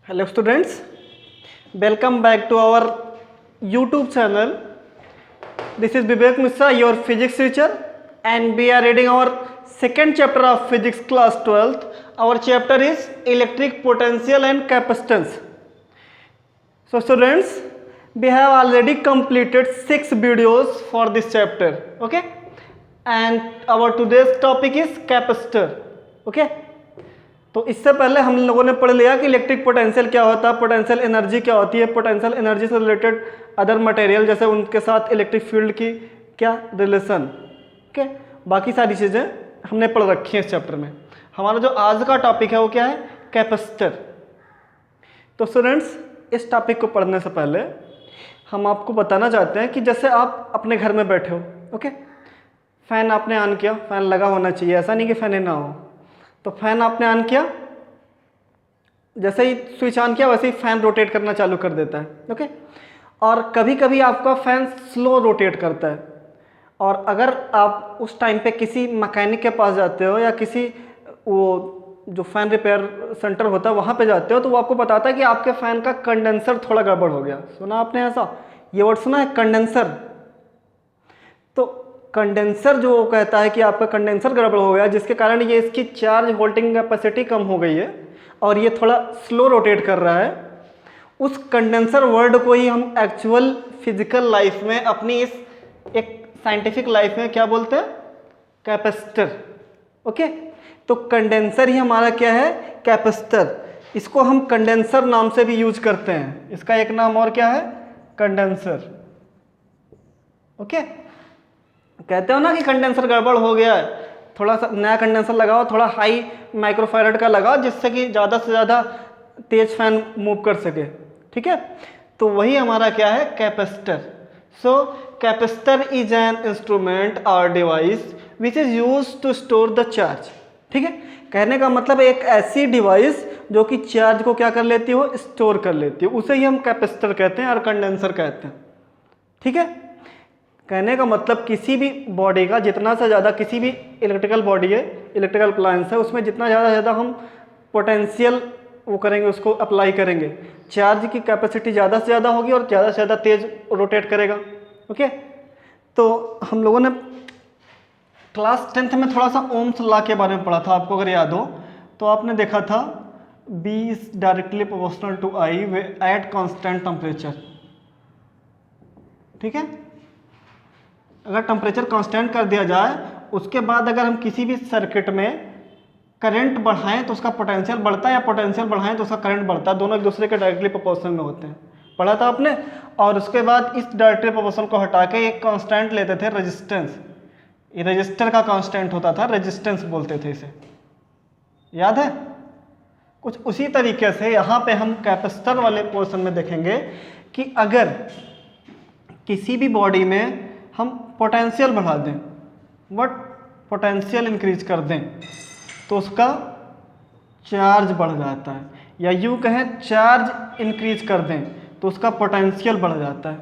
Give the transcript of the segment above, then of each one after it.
Hello students, welcome back to our YouTube channel. This is Vivek Mishra, your physics teacher, and we are reading our second chapter of physics class 12th. Our chapter is electric potential and capacitance. So students, we have already completed 6 videos for this chapter, okay? And our today's topic is capacitor, okay? तो इससे पहले हम लोगों ने पढ़ लिया कि electric potential क्या होता है, पोटेंशियल एनर्जी क्या होती है, पोटेंशियल एनर्जी से रिलेटेड अदर मटेरियल जैसे उनके साथ इलेक्ट्रिक फील्ड की क्या रिलेशन, ओके? बाकी सारी चीज़ें हमने पढ़ रखी हैं इस चैप्टर में. हमारा जो आज का टॉपिक है वो क्या है, कैपेसिटर. तो स्टूडेंट्स, इस टॉपिक को पढ़ने से पहले हम आपको बताना चाहते हैं कि जैसे आप अपने घर में बैठे हो, ओके? फ़ैन आपने ऑन किया, फ़ैन लगा होना चाहिए, ऐसा नहीं कि फ़ैन ही ना हो. तो फैन आपने ऑन किया, जैसे ही स्विच ऑन किया वैसे ही फैन रोटेट करना चालू कर देता है, ओके? और कभी कभी आपका फैन स्लो रोटेट करता है. और अगर आप उस टाइम पे किसी मैकेनिक के पास जाते हो या किसी वो जो फैन रिपेयर सेंटर होता है वहाँ पे जाते हो तो वो आपको बताता है कि आपके फ़ैन का कंडेंसर थोड़ा गड़बड़ हो गया. सुना आपने ऐसा, ये वर्ड सुना है, कंडेंसर? तो कंडेंसर जो कहता है कि आपका कंडेंसर गड़बड़ हो गया जिसके कारण ये इसकी चार्ज होल्डिंग कैपेसिटी कम हो गई है और ये थोड़ा स्लो रोटेट कर रहा है. उस कंडेंसर वर्ड को ही हम एक्चुअल फिजिकल लाइफ में अपनी इस एक साइंटिफिक लाइफ में क्या बोलते हैं, कैपेसिटर, ओके? तो कंडेंसर ही हमारा क्या है, कैपेसिटर. इसको हम कंडेंसर नाम से भी यूज करते हैं. इसका एक नाम और क्या है, कंडेंसर, ओके? कहते हो ना कि कंडेंसर गड़बड़ हो गया है, थोड़ा सा नया कंडेंसर लगाओ, थोड़ा हाई माइक्रोफैराड का लगाओ जिससे कि ज़्यादा से ज़्यादा तेज फैन मूव कर सके, ठीक है? तो वही हमारा क्या है, capacitor. So capacitor is an instrument or device which is use to store the charge, ठीक है? कहने का मतलब एक ऐसी डिवाइस जो कि चार्ज को क्या कर लेती हो, स्टोर कर लेती हो, उसे ही हम कैपेसिटर कहते हैं और कंडेंसर कहते हैं, ठीक है? कहने का मतलब किसी भी बॉडी का जितना से ज़्यादा, किसी भी इलेक्ट्रिकल बॉडी है, इलेक्ट्रिकल अप्लायंस है, उसमें जितना ज़्यादा हम पोटेंशियल वो करेंगे, उसको अप्लाई करेंगे, चार्ज की कैपेसिटी ज़्यादा से ज़्यादा होगी और ज़्यादा से ज़्यादा तेज रोटेट करेगा, ओके? तो हम लोगों ने क्लास 10th में थोड़ा सा ओम्स लॉ के बारे में पढ़ा था, आपको अगर याद हो तो आपने देखा था B is directly proportional to I at constant temperature, ठीक है? अगर टेम्परेचर कांस्टेंट कर दिया जाए उसके बाद अगर हम किसी भी सर्किट में करंट बढ़ाएं तो उसका पोटेंशियल बढ़ता है या पोटेंशियल बढ़ाएं तो उसका करंट बढ़ता है. दोनों एक दूसरे के डायरेक्टली प्रोपोर्शनल में होते हैं, पढ़ा था आपने. और उसके बाद इस डायरेक्टली प्रोपोर्शनल को हटा के एक कांस्टेंट लेते थे, रेजिस्टेंस. ये रजिस्टर का कांस्टेंट होता था, रेजिस्टेंस बोलते थे इसे, याद है? कुछ उसी तरीके से यहाँ पे हम कैपेसिटर वाले पोर्शन में देखेंगे कि अगर किसी भी बॉडी में हम पोटेंशियल बढ़ा दें, बट पोटेंशियल इंक्रीज कर दें तो उसका चार्ज बढ़ जाता है, या यूँ कहें चार्ज इंक्रीज कर दें तो उसका पोटेंशियल बढ़ जाता है,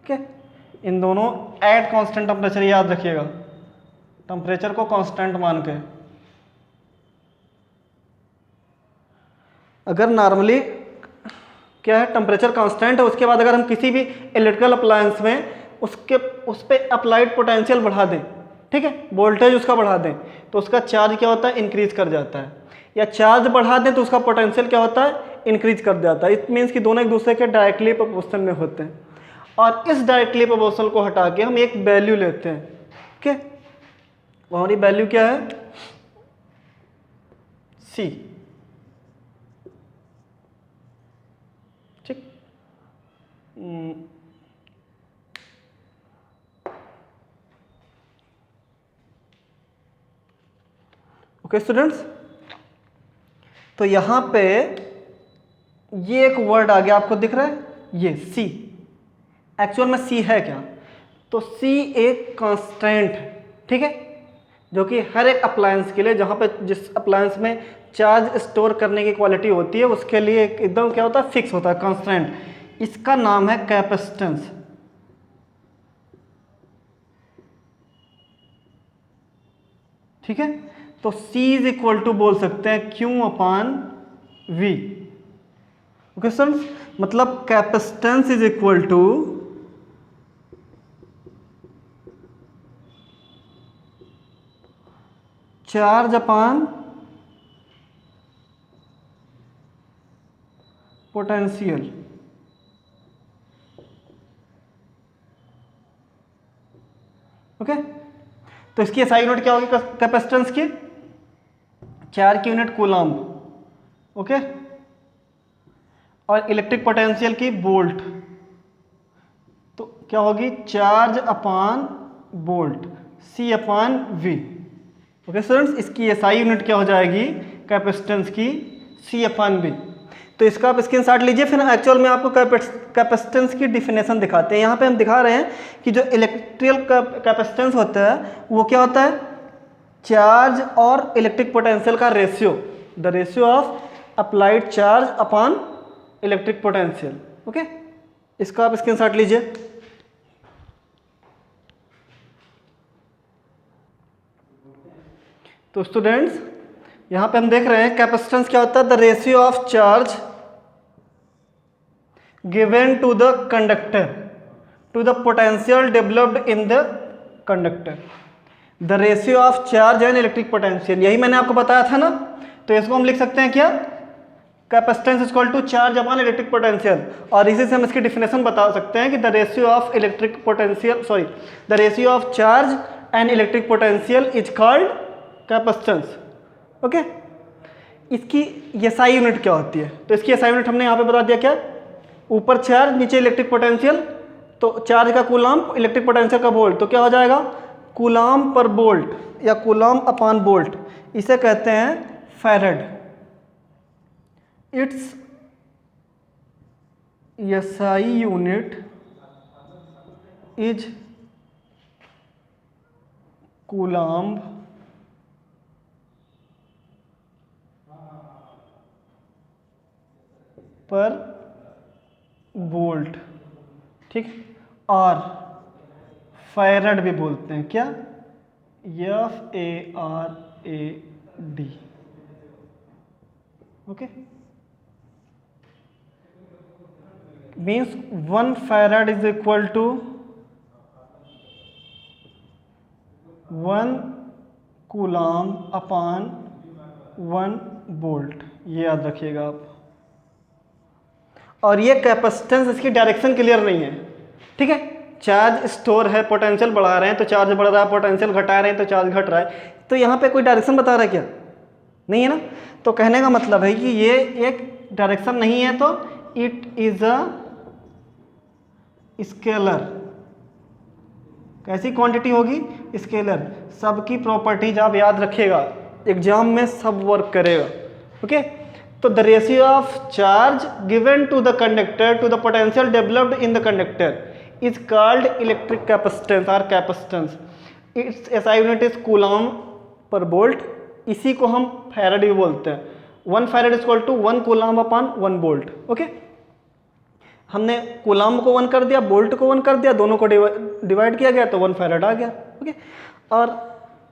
ओके? इन दोनों एट कांस्टेंट टेम्परेचर, याद रखिएगा, टेम्परेचर को कांस्टेंट मान के. अगर नॉर्मली क्या है, टेम्परेचर कांस्टेंट है, उसके बाद अगर हम किसी भी इलेक्ट्रिकल अप्लायंस में उस पर अप्लाइड पोटेंशियल बढ़ा दें, ठीक है, वोल्टेज उसका बढ़ा दें तो उसका चार्ज क्या होता है, इंक्रीज कर जाता है. या चार्ज बढ़ा दें तो उसका पोटेंशियल क्या होता है, इंक्रीज कर जाता है. इट मीन्स कि दोनों एक दूसरे के डायरेक्टली प्रोपोर्शनल में होते हैं. और इस डायरेक्टली प्रोपोर्शनल को हटा के हम एक वैल्यू लेते हैं, ठीक है? हमारी वैल्यू क्या है, C, ठीक? ओके स्टूडेंट्स, तो यहाँ पे ये एक वर्ड आ गया, आपको दिख रहा है ये C. एक्चुअल में C है क्या, तो C एक कांस्टेंट है, ठीक है? जो कि हर एक अप्लायंस के लिए, जहाँ पे जिस अप्लायंस में चार्ज स्टोर करने की क्वालिटी होती है उसके लिए एकदम क्या होता है, फिक्स होता है, कांस्टेंट. इसका नाम है कैपेसिटेंस, ठीक है? तो C इज इक्वल टू बोल सकते हैं Q upon V. Okay students, मतलब capacitance is equal to charge upon potential. Okay, तो इसकी एसआई यूनिट क्या होगी कैपेसिटेंस की? 4 की यूनिट कूलम्ब। ओके, और इलेक्ट्रिक पोटेंशियल की वोल्ट, तो क्या होगी? Charge upon volt, C upon V. Okay students, इसकी एसआई यूनिट क्या हो जाएगी कैपेसिटेंस की? C upon V. तो इसका आप स्क्रीन शॉट लीजिए, फिर एक्चुअल में आपको कैपेसिटेंस की डिफिनेशन दिखाते हैं। यहाँ पे हम दिखा रहे हैं कि जो इलेक्ट्रिकल कैपेसिटेंस होता है वो क्या होता है? चार्ज और इलेक्ट्रिक पोटेंशियल का ratio, the ratio of applied charge upon electric potential. Okay, इसका आप स्क्रीन शॉट लीजिए। तो स्टूडेंट्स, यहां पे हम देख रहे हैं कैपेसिटेंस क्या होता है? The ratio of charge given to the conductor to the potential developed in the conductor. The ratio of charge and electric potential, यही मैंने आपको बताया था ना। तो इसको हम लिख सकते हैं क्या? Capacitance equal to charge upon electric potential. और इसी से हम इसकी डिफिनेशन बता सकते हैं कि the ratio of electric potential, sorry, the ratio of charge and electric potential is called capacitance. Okay, इसकी एसआई यूनिट क्या होती है? तो इसकी एसआई यूनिट हमने यहाँ पे बता दिया क्या? ऊपर चार्ज, नीचे इलेक्ट्रिक पोटेंशियल, तो चार्ज का कूलम्ब, इलेक्ट्रिक पोटेंशियल का वोल्ट, तो क्या हो जाएगा? कूलम्ब पर वोल्ट या कूलम्ब अपॉन वोल्ट। इसे कहते हैं farad. It's SI unit is coulomb per volt, ठीक, और फैराड भी बोलते हैं क्या? FARAD। Okay, means 1 farad is equal to 1 coulomb upon 1 volt, ये याद रखिएगा आप। और ये कैपेसिटेंस, इसकी डायरेक्शन क्लियर नहीं है, ठीक है? चार्ज स्टोर है, पोटेंशियल बढ़ा रहे हैं तो चार्ज बढ़ रहा है, पोटेंशियल घटा रहे हैं तो चार्ज घट रहा है। तो यहाँ पे कोई डायरेक्शन बता रहा है क्या? नहीं है ना। तो कहने का मतलब है कि ये एक डायरेक्शन नहीं है, तो इट इज अ स्केलर। कैसी क्वांटिटी होगी? स्केलर। सबकी प्रॉपर्टीज आप याद रखिएगा, एग्जाम में सब वर्क करेगा। ओके, तो the ratio of charge given to the conductor to the potential developed in the conductor is called electric capacitance or capacitance. Its SI unit is coulomb per volt. इसी को हम farad भी बोलते हैं। 1 farad is equal to 1 coulomb upon 1 volt. Okay, हमने coulomb को 1 कर दिया, वोल्ट को 1 कर दिया, दोनों को डिवाइड किया गया तो 1 फैराड आ गया। ओके, और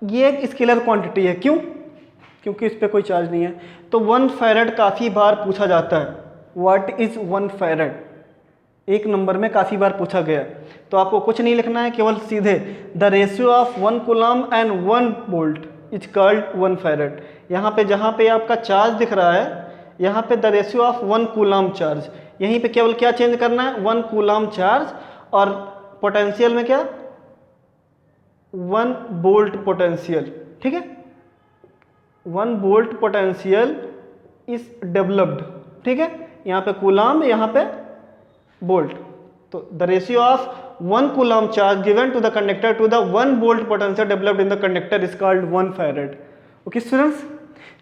ये एक स्केलर क्वांटिटी है। क्यों? क्योंकि इस पर कोई चार्ज नहीं है। तो 1 फैराड काफ़ी बार पूछा जाता है। What is 1 farad? एक नंबर में काफ़ी बार पूछा गया। तो आपको कुछ नहीं लिखना है, केवल सीधे the ratio of 1 coulomb and 1 volt is called 1 farad. यहाँ पे जहाँ पे आपका चार्ज दिख रहा है, यहाँ पे the ratio of 1 coulomb charge, यहीं पे केवल क्या चेंज करना है? 1 कूलम्ब चार्ज। और पोटेंशियल में क्या? 1 वोल्ट पोटेंशियल, ठीक है? 1 वोल्ट पोटेंशियल इज डेवलप्ड, ठीक है? यहाँ पे कूलम्ब, यहाँ पे वोल्ट। तो the ratio of 1 coulomb charge given to the conductor to the 1 volt potential developed in the conductor is called 1 farad. Okay students,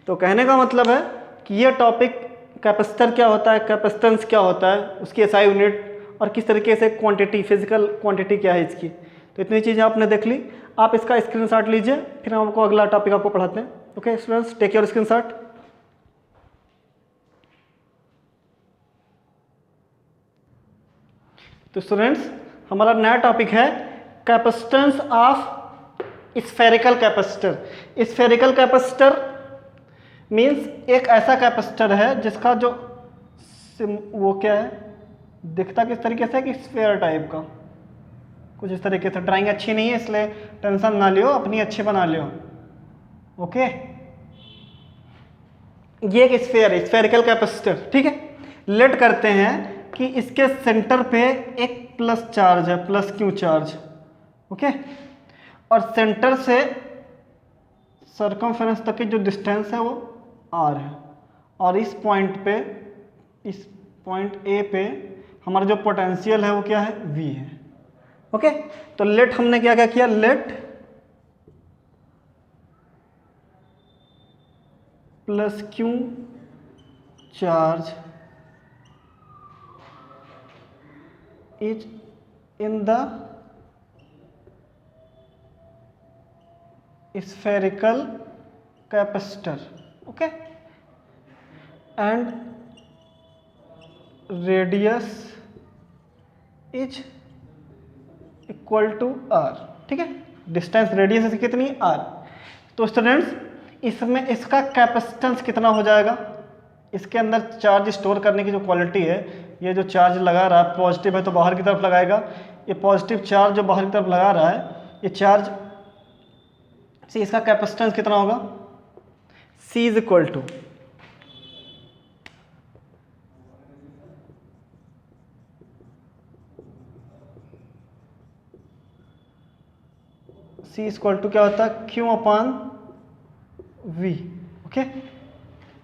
तो कहने का मतलब है कि ये टॉपिक कैपेसिटर क्या होता है, कैपेसिटेंस क्या होता है, उसकी एसआई यूनिट और किस तरीके से क्वांटिटी, फिजिकल क्वांटिटी क्या है इसकी, तो इतनी चीज़ें आपने देख ली। आप इसका स्क्रीनशॉट लीजिए, फिर हम आपको अगला टॉपिक आपको पढ़ाते हैं। Okay students, take your screenshot. तो स्टूडेंट्स, हमारा नया टॉपिक है capacitance of spherical capacitor. Spherical capacitor means एक ऐसा कैपेसिटर है जिसका जो वो क्या है, दिखता किस तरीके से कि स्फेयर टाइप का, कुछ इस तरीके से। ड्राइंग अच्छी नहीं है इसलिए टेंशन ना लियो, अपनी अच्छी बना लियो। ओके, ये एक स्फेयर है, स्फेरिकल कैपेसिटर। ठीक है, लेट करते हैं कि इसके सेंटर पे एक प्लस चार्ज है, प्लस क्यू चार्ज। ओके, और सेंटर से सर्कमफेरेंस तक की जो डिस्टेंस है वो आर है, और इस पॉइंट पे, इस पॉइंट ए पे हमारा जो पोटेंशियल है वो क्या है, वी है। ओके, तो लेट हमने क्या क्या किया, late plus Q charge is in the spherical capacitor. Okay, and radius is equal to r. ठीक है, डिस्टेंस रेडियस कितनी, r। तो स्टूडेंट्स इसमें इसका कैपेसिटेंस कितना हो जाएगा, इसके अंदर चार्ज स्टोर करने की जो क्वालिटी है, ये जो चार्ज लगा रहा है पॉजिटिव है तो बाहर की तरफ लगाएगा, ये पॉजिटिव चार्ज जो बाहर की तरफ लगा रहा है, ये चार्ज से इसका कैपेसिटेंस कितना होगा, C is equal to C equal to क्या होता है, Q upon V। Okay,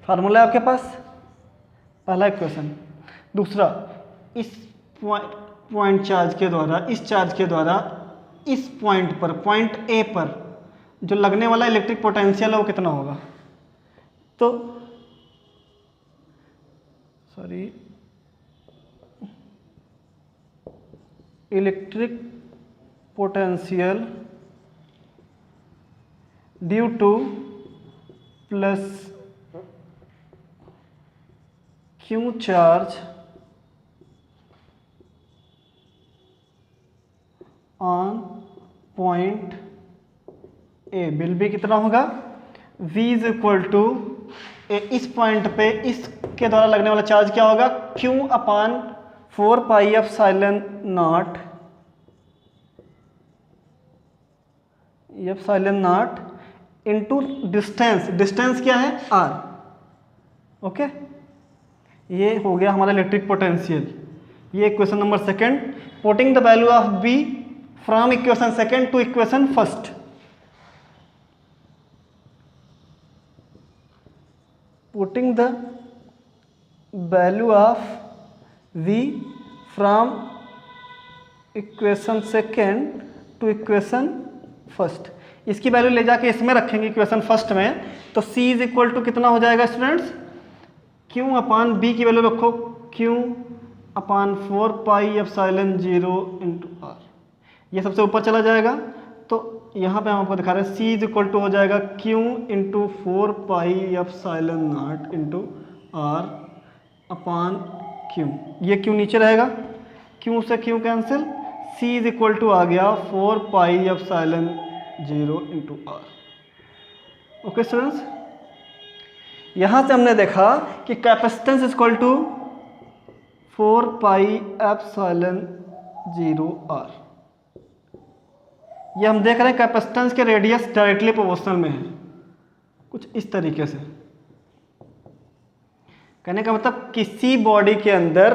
formula है आपके पास, पहला इक्वेशन। दूसरा, इस पॉइंट चार्ज के द्वारा, इस चार्ज के द्वारा इस पॉइंट पर, पॉइंट ए पर जो लगने वाला इलेक्ट्रिक पोटेंशियल है वो कितना होगा। तो sorry, electric potential due to plus Q charge on point A will be कितना होगा, V इज इक्वल टू, इस पॉइंट पे इसके द्वारा लगने वाला चार्ज क्या होगा, Q upon 4 pi epsilon nought, epsilon nought into distance, distance क्या है, R। ओके, ये हो गया हमारा इलेक्ट्रिक पोटेंशियल। ये equation number second. Putting the value of B from equation second to equation first. Putting the value of V from equation second to equation first, इसकी value ले जाके इसमें रखेंगे इक्वेशन फर्स्ट में, तो C इज इक्वल टू कितना हो जाएगा स्टूडेंट्स, Q अपान B की वैल्यू रखो, Q upon 4 pi epsilon 0 into R, ये सबसे ऊपर चला जाएगा। तो यहाँ पे हम आपको दिखा रहे हैं C इज इक्वल टू हो जाएगा Q into 4 pi epsilon naught into R upon Q, ये Q नीचे रहेगा, Q से Q cancel, C is equal to आ गया 4 pi epsilon 0 into R। Okay students, यहाँ से हमने देखा कि capacitance is equal to 4 pi epsilon 0 R। ये हम देख रहे हैं कैपेसिटेंस के रेडियस डायरेक्टली प्रोपोर्शनल में है, कुछ इस तरीके से। कहने का मतलब किसी बॉडी के अंदर,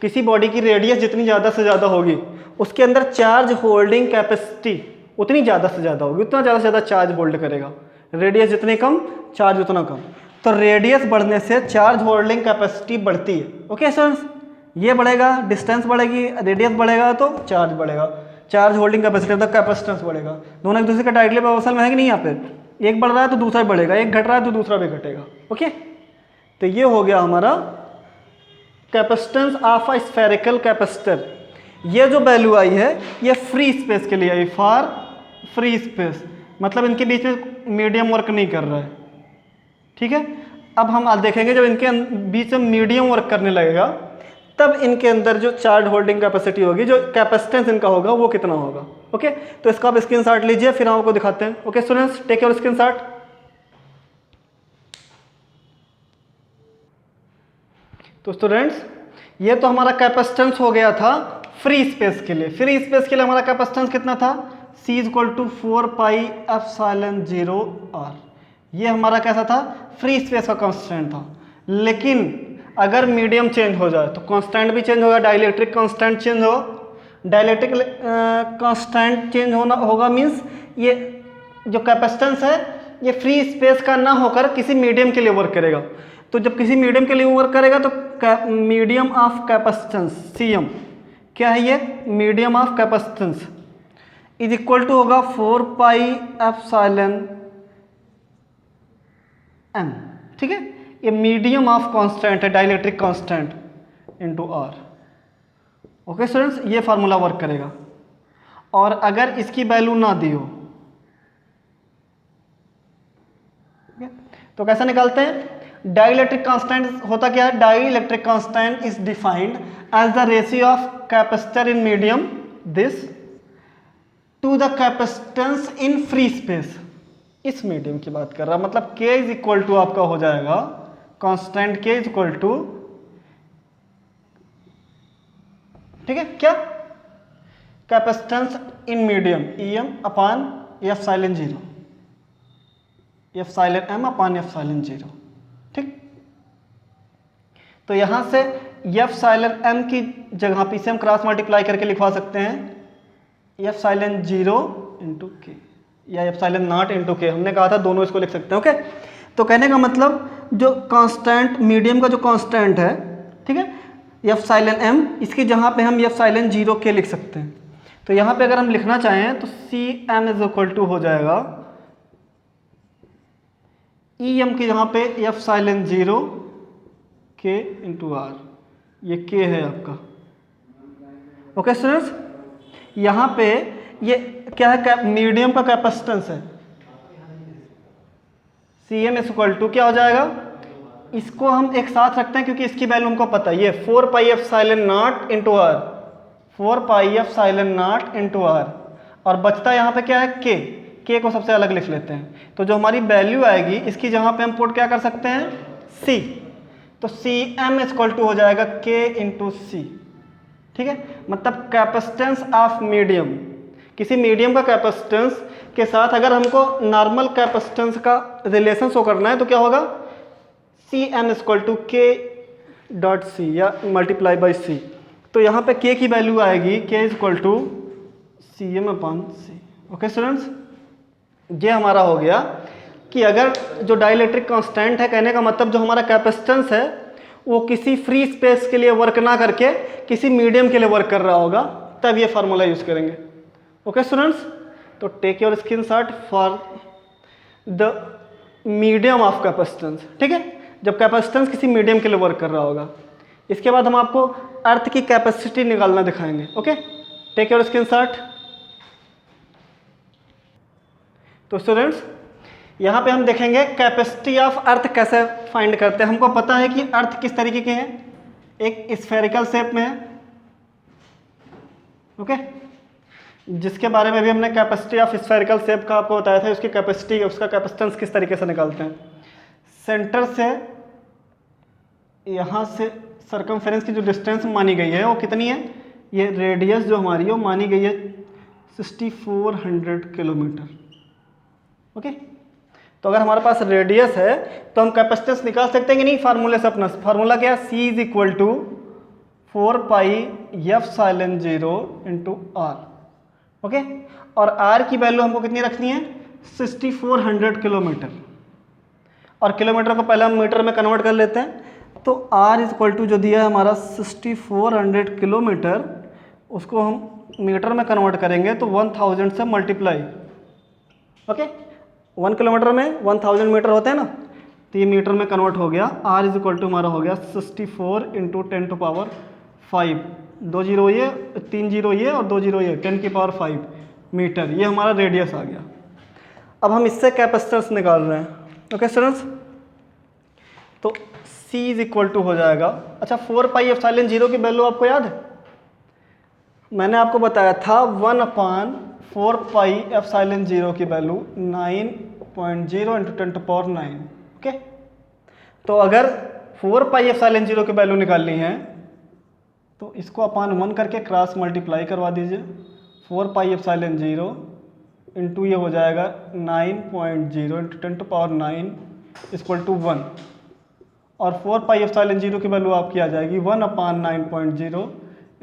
किसी बॉडी की रेडियस जितनी ज़्यादा से ज़्यादा होगी, उसके अंदर चार्ज होल्डिंग कैपेसिटी उतनी ज़्यादा से ज़्यादा होगी, उतना ज़्यादा से ज़्यादा चार्ज होल्ड करेगा। रेडियस जितनी कम, चार्ज उतना कम। तो रेडियस बढ़ने से चार्ज होल्डिंग कैपेसिटी बढ़ती है। ओके स्टूडेंट्स, ये बढ़ेगा, डिस्टेंस बढ़ेगी, रेडियस बढ़ेगा तो चार्ज बढ़ेगा, चार्ज होल्डिंग कैपेसिटी मतलब कैपेसिटेंस बढ़ेगा। दोनों एक दूसरे का डायरेक्टली प्रोपोर्शनल में है कि नहीं, यहाँ पे एक बढ़ रहा है तो दूसरा भी बढ़ेगा, एक घट रहा है तो दूसरा भी घटेगा। ओके, तो ये हो गया हमारा capacitance of a spherical capacitor. ये जो वैल्यू आई है ये फ्री स्पेस के लिए आई, फॉर फ्री स्पेस, मतलब इनके बीच में मीडियम वर्क नहीं कर रहा है। ठीक है, अब हम आज देखेंगे जब इनके बीच में मीडियम वर्क करने लगेगा तब इनके अंदर जो चार्ज होल्डिंग कैपेसिटी होगी, जो कैपेसिटेंस इनका होगा वो कितना होगा। ओके, तो इसका आप स्क्रीनशॉट लीजिए, फिर हम आपको दिखाते हैं। Okay students, take your screenshot. तो स्टूडेंट्स ये तो हमारा कैपेसिटेंस हो गया था फ्री स्पेस के लिए। फ्री स्पेस के लिए हमारा कैपेसिटेंस कितना था, C इक्वल टू 4πε0 r। ये हमारा कैसा था, फ्री स्पेस का कांस्टेंट था। लेकिन अगर मीडियम चेंज हो जाए तो कांस्टेंट भी चेंज होगा, डाइलेक्ट्रिक कांस्टेंट चेंज होगा। डाइलेक्ट्रिक कांस्टेंट चेंज होना होगा मीन्स ये जो कैपेसिटेंस है ये फ्री स्पेस का ना होकर किसी मीडियम के लिए वर्क करेगा। तो जब किसी मीडियम के लिए वर्क करेगा तो मीडियम ऑफ कैपेसिटेंस CM क्या है, ये medium of capacitance is equal to होगा 4πε0m। ठीक है, ये मीडियम ऑफ कांस्टेंट है, dielectric constant into r। Okay students, ये फार्मूला वर्क करेगा। और अगर इसकी वैल्यू ना दी हो तो कैसा निकालते हैं, डाइलेक्ट्रिक कांस्टेंट होता क्या है, dielectric constant is defined as the ratio of capacitor in medium this to the capacitance in free space. इस मीडियम की बात कर रहा, मतलब K इज इक्वल टू आपका हो जाएगा constant K is equal to, ठीक है, क्या capacitance in medium EM upon ε0, ε m upon ε0। ठीक, तो यहां से ε m की जगह पे से हम क्रॉस मल्टीप्लाई करके लिखवा सकते हैं ε0 इंटू के या ε0 इंटू के। हमने कहा था दोनों इसको लिख सकते हैं। ओके, तो कहने का मतलब जो कांस्टेंट मीडियम का जो कांस्टेंट है, ठीक है, ε m, इसकी जगह पे हम ε0 के लिख सकते हैं। तो यहाँ पे अगर हम लिखना चाहें तो CM इज इक्वल टू हो जाएगा EM की जगह पे ε0 के इंटू r। ये K है आपका। ओके स्टूडेंट्स, यहाँ पे ये क्या है, मीडियम का कैपेसिटेंस है। CM इज इक्वल टू क्या हो जाएगा, इसको हम एक साथ रखते हैं क्योंकि इसकी वैल्यू हमको पता है, ये 4πε0 इंटू r, 4πε0 इंटू r, और बचता यहाँ पे क्या है K को सबसे अलग लिख लेते हैं। तो जो हमारी वैल्यू आएगी इसकी जगह पे हम पुट क्या कर सकते हैं, C। तो CM इज इक्वल टू हो जाएगा K इंटू C। ठीक है, मतलब कैपेसिटेंस ऑफ मीडियम, किसी मीडियम का कैपेसिटेंस के साथ अगर हमको नॉर्मल कैपेसिटेंस का रिलेशन शो करना है तो क्या होगा, CM is equal to K dot C या मल्टीप्लाई बाई C। तो यहाँ पे K की वैल्यू आएगी K is equal to CM upon C। Okay students, ये हमारा हो गया कि अगर जो डाइलेक्ट्रिक कांस्टेंट है, कहने का मतलब जो हमारा कैपेसिटेंस है वो किसी फ्री स्पेस के लिए वर्क ना करके किसी मीडियम के लिए वर्क कर रहा होगा, तब ये फार्मूला यूज करेंगे। ओके स्टूडेंट्स, तो take your screenshot for the medium of capacitance. ठीक है, जब कैपेसिटेंस किसी मीडियम के लिए वर्क कर रहा होगा। इसके बाद हम आपको अर्थ की कैपेसिटी निकालना दिखाएंगे। Okay, take your screenshot. तो स्टूडेंट्स, यहाँ पे हम देखेंगे कैपेसिटी ऑफ अर्थ कैसे फाइंड करते हैं। हमको पता है कि अर्थ किस तरीके के हैं, एक स्फेरिकल शेप में है। ओके, जिसके बारे में भी हमने कैपेसिटी ऑफ स्फेरिकल शेप का आपको बताया था, उसकी कैपेसिटी, उसका कैपेसिटेंस किस तरीके से निकालते हैं। सेंटर से यहाँ से सर्कमफेरेंस की जो डिस्टेंस मानी गई है वो कितनी है, ये रेडियस जो हमारी है वो मानी गई है 6400 किलोमीटर। ओके, तो अगर हमारे पास रेडियस है तो हम कैपेसिटेंस निकाल सकते हैं कि नहीं, फार्मूले से अपना। फार्मूला क्या है, C is equal to 4πε0 into r। Okay, और r की वैल्यू हमको कितनी रखनी है, 6400 किलोमीटर, और किलोमीटर को पहले हम मीटर में कन्वर्ट कर लेते हैं। तो r इज इक्वल टू जो दिया है हमारा 6400 किलोमीटर, उसको हम मीटर में कन्वर्ट करेंगे तो 1000 से मल्टीप्लाई। ओके, 1 किलोमीटर में 1000 मीटर होते हैं ना, तो ये मीटर में कन्वर्ट हो गया। r इज इक्वल टू हमारा हो गया 64 इंटू 10⁵, 2 जीरो ये, 3 जीरो ये और 2 जीरो ये, 10⁵ मीटर, ये हमारा रेडियस आ गया। अब हम इससे कैपेसिटेंस निकाल रहे हैं। ओके स्टूडेंट्स, तो C इज इक्वल टू हो जाएगा, अच्छा 4πε0 की वैल्यू आपको याद है, मैंने आपको बताया था 1/4πε0 की वैल्यू 9.0 इंटू 10⁹। ओके, तो अगर 4 पाई एप्सिलॉन 0 की वैल्यू निकालनी है तो इसको अपान 1 करके क्रॉस मल्टीप्लाई करवा दीजिए। 4 पाई एप्सिलॉन 0 इंटू ये हो जाएगा 9.0 इंटू 10⁹ इक्वल टू 1, और 4 पाई एप्सिलॉन 0 की वैल्यू आपकी आ जाएगी 1/9.0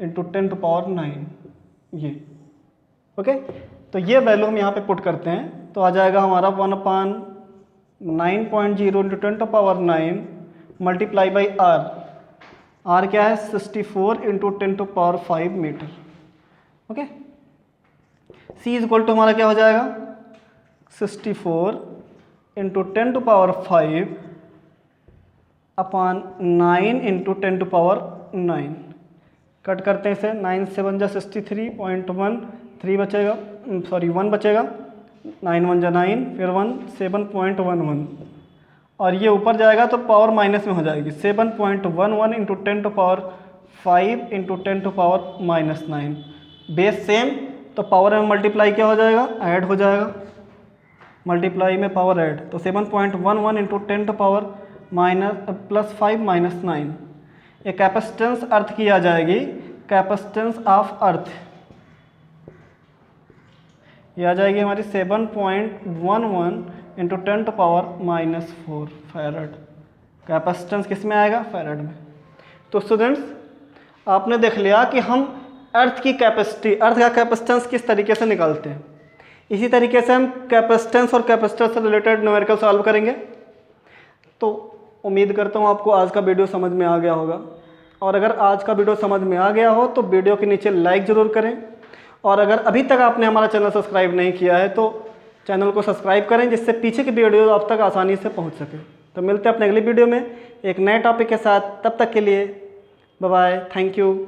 इंटू 10⁹ ये। ओके, तो ये वैल्यू हम यहाँ पे पुट करते हैं तो आ जाएगा हमारा 1/9.0 into 10⁹ multiply by R. R क्या है 64 into 10⁵ metre. Okay, C is equal to हमारा क्या हो जाएगा 64 इंटू 10⁵ अपान 9 इंटू 10⁹ कट करते हैं इसे, 9 7 जा 63.1, 3 बचेगा, सॉरी 1 बचेगा, 9 1 जा 9, फिर 1 7.11, और ये ऊपर जाएगा तो पावर माइनस में हो जाएगी 7.11 इंटू 10⁵ इंटू 10⁻⁻9। बेस सेम तो पावर में मल्टीप्लाई क्या हो जाएगा, ऐड हो जाएगा, मल्टीप्लाई में पावर ऐड, तो 7.11 इंटू 10⁻⁻9। ये कैपेसिटेंस अर्थ की आ जाएगी, कैपेसिटेंस ऑफ अर्थ ये आ जाएगी हमारी 7.11 इंटू 10⁻⁻4 फैरड। कैपेसिटेंस किस में आएगा, फैरड में। तो स्टूडेंट्स आपने देख लिया कि हम अर्थ की कैपेसिटी, अर्थ का कैपेसिटेंस किस तरीके से निकालते हैं। इसी तरीके से हम कैपेसिटेंस और कैपेसिटर से रिलेटेड न्यूमेरिकल सॉल्व करेंगे। तो उम्मीद करता हूँ आपको आज का वीडियो समझ में आ गया होगा, और अगर आज का वीडियो समझ में आ गया हो तो वीडियो के नीचे लाइक ज़रूर करें, और अगर अभी तक आपने हमारा चैनल सब्सक्राइब नहीं किया है तो चैनल को सब्सक्राइब करें, जिससे पीछे की वीडियो आप तक आसानी से पहुंच सके। तो मिलते हैं अपने अगली वीडियो में एक नए टॉपिक के साथ, तब तक के लिए बाय बाय, थैंक यू।